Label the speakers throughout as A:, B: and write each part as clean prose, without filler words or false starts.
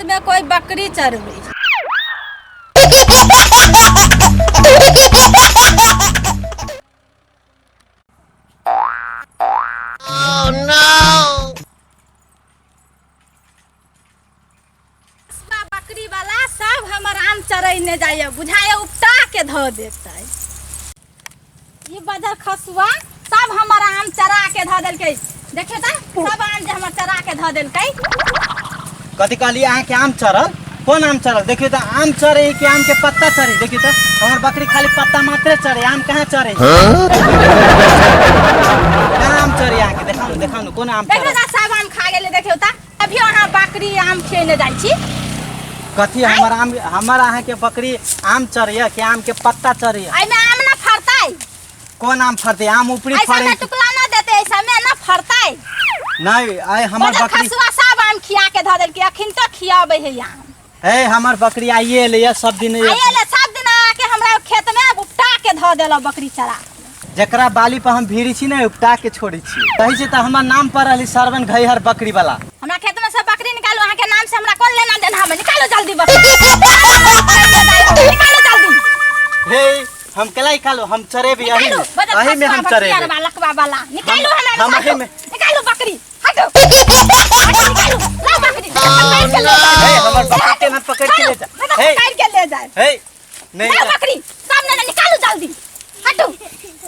A: खेत में कोई बकरी चर गई।
B: Oh no!
A: बकरी वाला सब हमर आम चरैने जाइए, बुझाए उपटा के धो देते। ये बदर खसुआ सब हमर आम चरा के धो देलकै। देखियो त सब आम जे हमर चरा के धो देलकै।
C: कथी कहली अहाँ के आम चरल? कौन आम चरल? देखियो त आम चरे कि आम के पत्ता चरे? देखियो त हमर बकरी खाली पत्ता मात्रे चरे, आम कहाँ चरे? कहाँ आम चरे अहाँ के? देखाउ न कोन आम चरे?
A: देखियो त सब आम खा गेले। देखियो त अभी अहाँ बकरी आम खेने जाइ छी।
C: कथी हमर अहाँ के बकरी आम चरे कि आम के पत्ता चरे?
A: आई में आम ना फरतै।
C: कौन आम फरते? आम ऊपरी
A: ऐसा
C: फरे?
A: में टुकला ना देते, ऐसा में ना फरतै।
C: नहीं आई हमर बकरी
A: खसुआ सब आम खिया के धो देलकै, अखिन तो खियाबै है आम।
C: ए हमर बकरी आइए ले सब दिन
A: आइए सब दिन आके हमरा खेत में उपटा के धो देला बकरी चरा।
C: जकरा बाली पर हम भीरी छी ने उपटा के छोड़ी छी, तही से त हमर नाम पर रहली सरवन घैहर बकरी वाला।
A: हमरा खेत में से बकरी निकालो, अहाँ के नाम से हमरा कोन लेना देना है? निकालो जल्दी बकरी। निकालो जल्दी।
C: हे हम केला निकालो? हम चरे भी यही में हम चरे
A: लकवा वाला निकालो हमरा
C: हम यही में।
A: निकालो बकरी, हटो निकालो ला बकरी।
C: हे हमर बकरी के ना पकड़ के ले जा। हे
A: पकड़ के ले जाए।
C: हे नहीं
A: ला बकरी सामने ना, निकालो जल्दी, हटो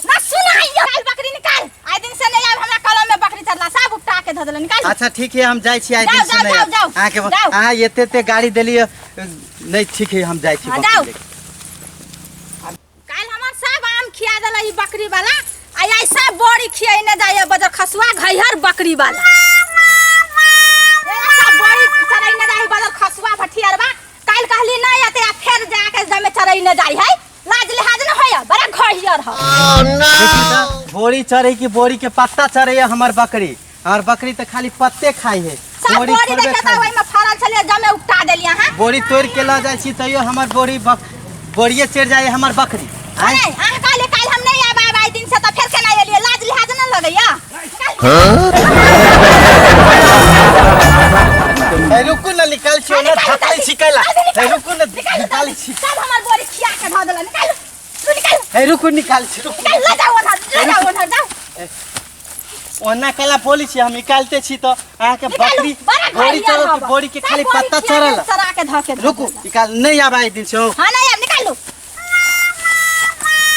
A: ना। सुनाइयो निकाल बकरी निकाल। आइ दिन से नहीं आब हमरा कलम में बकरी चरला, सब उपटा के धो देला। निकालो।
C: अच्छा ठीक है हम जाई छी। आइ दिन से नहीं अहाँ के अहाँ एते गाड़ी देलिए नहीं। ठीक है हम जाई छी।
A: काल हमर सब आम खिया देला ई बकरी वाला। आई ऐसा बोरी खियाइने जाइए बदर खसुआ घैहर बकरी वाला। ऐसा बोरी चरैने जाई बदर खसुआ भठियारबा। काल कहली नहीं आते आ फिर जाके जमे चरैने जाई है। लाज लिहाज न होया, बड़ा घैहर ह।
B: Oh no!
C: बोरी चरे की बोरी के पत्ता चरे हमर बकरी। और बकरी तो खाली पत्ते खाई है।
A: सब बोरी देखे त ओइ में फरल छले, जमे उपटा देलिया हां।
C: बोरी तोड़ के ला जाई छी तइयो हमर बोरिए चढ़ जाए हमर बकरी।
A: नहीं आह काले काल हम नहीं आबा आई दिन से त फिर केना एलिए? लाज लिहाज न लगैया।
C: ए रुकु न निकाल छी न धकलै छी कैला। ए रुकु न निकाल छी।
A: सब हमर बोरी खिया के धो देला। निकाल तू निकाल।
C: ए रुकु निकाल छी। रुकु
A: निकाल ले जाओ ओना जाओ।
C: ओना कैला बोली छी हम निकालते छी तो अहाँ के बकरी बोरी चरल की बोरी के खाली पत्ता चरल।
A: चरा के धो के
C: रुकु निकाल नहीं आबा आई दिन से।
A: हां नहीं अब निकाल लो।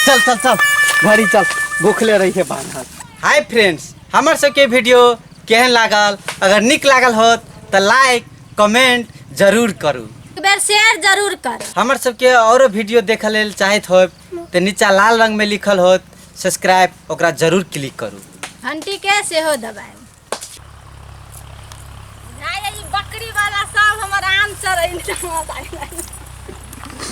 C: चल चल चल घड़ी चल, भूखले रही है बाहर। हाय फ्रेंड्स, हमर सबके वीडियो केहन लागल? अगर निक लागल होत तो लाइक कमेंट जरूर करू,
A: एक बार शेयर जरूर कर।
C: हमर सबके और वीडियो देखे लेल चाहत हो तो नीचा लाल रंग में लिखल होत सब्सक्राइब, ओकरा जरूर क्लिक करू।
A: घंटी के सेहो दबाए। बकरी वाला सब हमर आम चरैले